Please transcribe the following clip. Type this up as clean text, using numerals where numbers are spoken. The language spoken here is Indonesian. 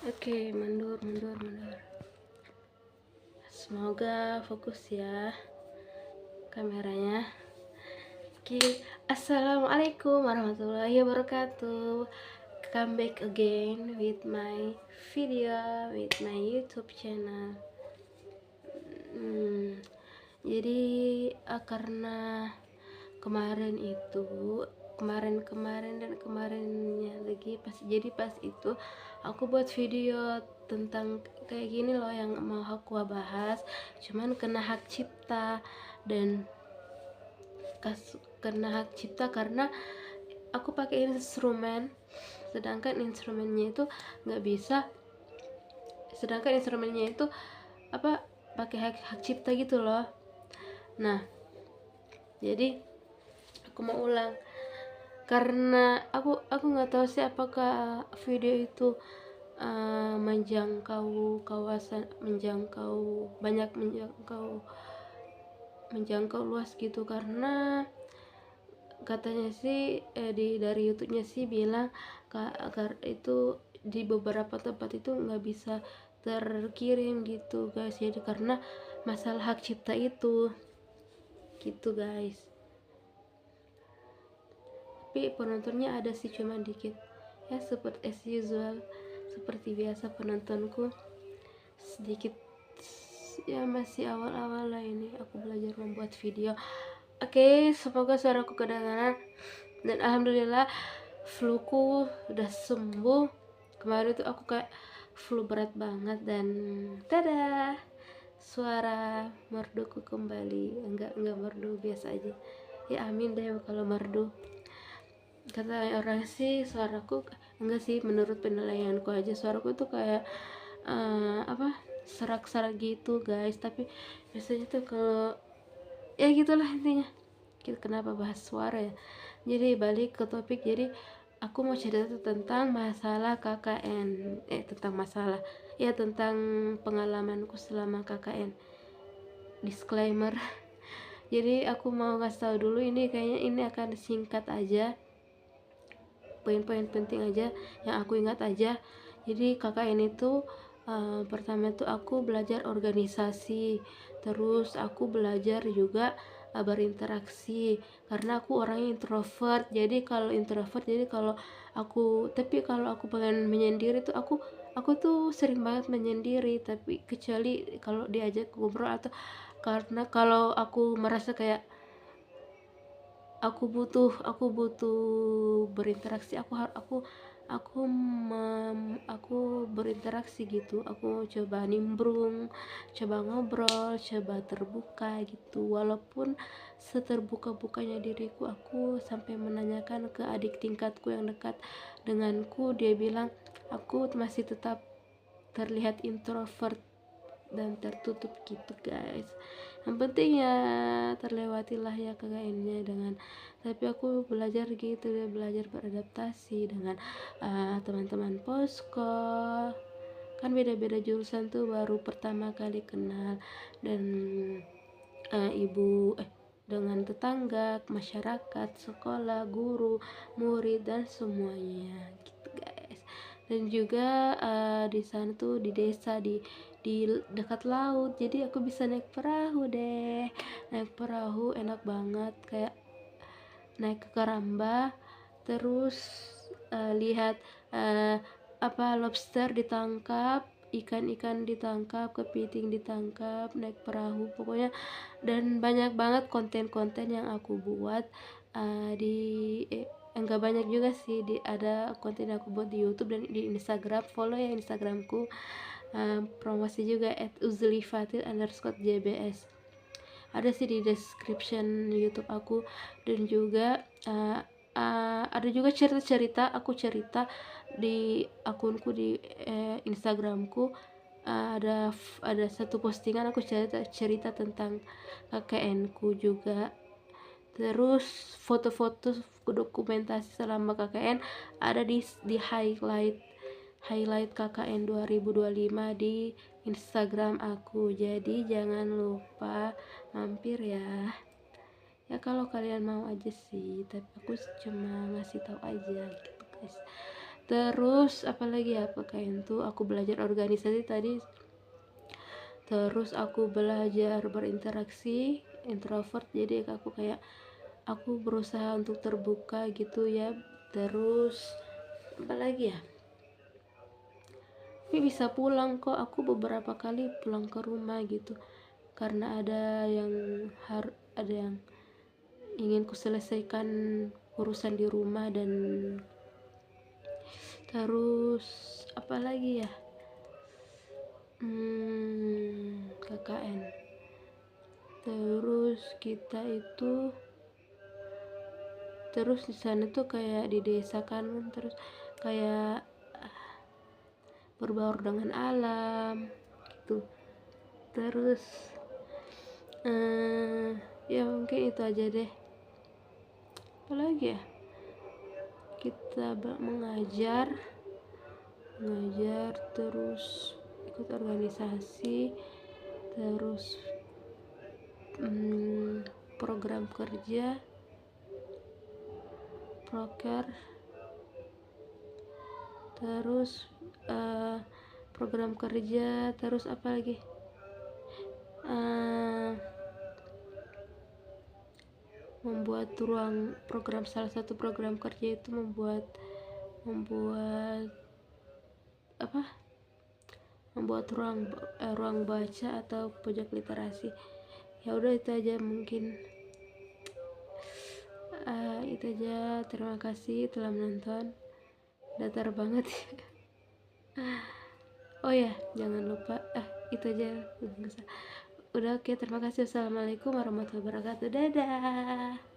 Oke, mundur. Semoga fokus ya kameranya. Oke, assalamualaikum warahmatullahi wabarakatuh. Come back again with my video, with my YouTube channel. Jadi karena kemarin dan kemarinnya lagi pas itu aku buat video tentang kayak gini loh yang mau aku bahas, cuman kena hak cipta. Dan kena hak cipta karena aku pakai instrumen, sedangkan instrumennya itu pakai hak cipta gitu loh. Nah, jadi aku mau ulang karena aku nggak tahu sih apakah video itu menjangkau luas gitu, karena katanya sih dari YouTube-nya sih bilang agar itu di beberapa tempat itu nggak bisa terkirim gitu guys, jadi karena masalah hak cipta itu gitu guys. Tapi penontonnya ada sih, cuma dikit ya, seperti as usual, seperti biasa penontonku sedikit ya, masih awal-awal lah ini aku belajar membuat video. Oke, semoga suaraku kedengaran dan alhamdulillah fluku udah sembuh. Kemarin tuh aku kayak flu berat banget dan tada, suara merduku kembali. Enggak merdu, biasa aja ya, amin deh kalau merdu. Kata orang sih suaraku enggak sih, menurut penilaianku aja suaraku tuh kayak serak-serak gitu guys. Tapi biasanya tuh kalau ya gitulah intinya. Kenapa bahas suara ya, jadi balik ke topik. Jadi aku mau cerita tentang masalah KKN, tentang pengalamanku selama KKN. Disclaimer. Jadi aku mau ngasih tahu dulu, ini kayaknya ini akan singkat aja, poin-poin penting aja yang aku ingat aja. Jadi KKN itu pertama itu aku belajar organisasi, terus aku belajar juga berinteraksi karena aku orangnya introvert. Jadi kalau aku pengen menyendiri tuh aku tuh sering banget menyendiri, tapi kecuali kalau diajak ngobrol, atau karena kalau aku merasa kayak aku butuh berinteraksi, aku berinteraksi gitu. Aku coba nimbrung, coba ngobrol, coba terbuka gitu. Walaupun seterbuka-bukanya diriku, aku sampai menanyakan ke adik tingkatku yang dekat denganku, dia bilang aku masih tetap terlihat introvert dan tertutup gitu guys. Yang penting ya terlewatilah ya KKN-nya dengan, tapi aku belajar gitu ya, belajar beradaptasi dengan teman-teman posko, kan beda-beda jurusan tuh, baru pertama kali kenal, dan dengan tetangga, masyarakat, sekolah, guru, murid, dan semuanya gitu guys. Dan juga di sana tuh di desa, di dekat laut, jadi aku bisa naik perahu deh. Naik perahu enak banget, kayak naik ke Karamba, terus lihat lobster ditangkap, ikan ditangkap, kepiting ditangkap, naik perahu pokoknya. Dan banyak banget konten-konten yang aku buat enggak banyak juga sih, ada konten yang aku buat di YouTube dan di Instagram. Follow ya Instagramku, promosi juga @uzlifatil_jbs, ada sih di description YouTube aku. Dan juga ada juga cerita aku cerita di akunku di Instagramku. Ada satu postingan aku cerita tentang KKN ku juga. Terus foto-foto dokumentasi selama KKN ada di highlight KKN 2025 di Instagram aku. Jadi jangan lupa mampir ya kalau kalian mau aja sih, tapi aku cuma ngasih tahu aja gitu guys. Terus apalagi ya, pakaian tuh aku belajar organisasi tadi, terus aku belajar berinteraksi introvert, jadi aku berusaha untuk terbuka gitu ya. Terus apalagi ya, tapi bisa pulang kok, aku beberapa kali pulang ke rumah gitu karena ada yang ingin kuselesaikan urusan di rumah. Dan terus apalagi ya, KKN. Terus kita itu terus di sana tuh kayak di desa kan, terus kayak berbaur dengan alam gitu. Terus ya mungkin itu aja deh. Apalagi ya, kita mengajar terus ikut organisasi, terus program kerja, proker, terus program kerja, terus apa lagi, membuat ruang program. Salah satu program kerja itu membuat ruang baca atau pojok literasi. Ya udah itu aja mungkin. Itu aja, terima kasih telah menonton. Datar banget. Oh ya, jangan lupa itu aja. Udah, oke, terima kasih. Assalamualaikum warahmatullahi wabarakatuh. Dadah.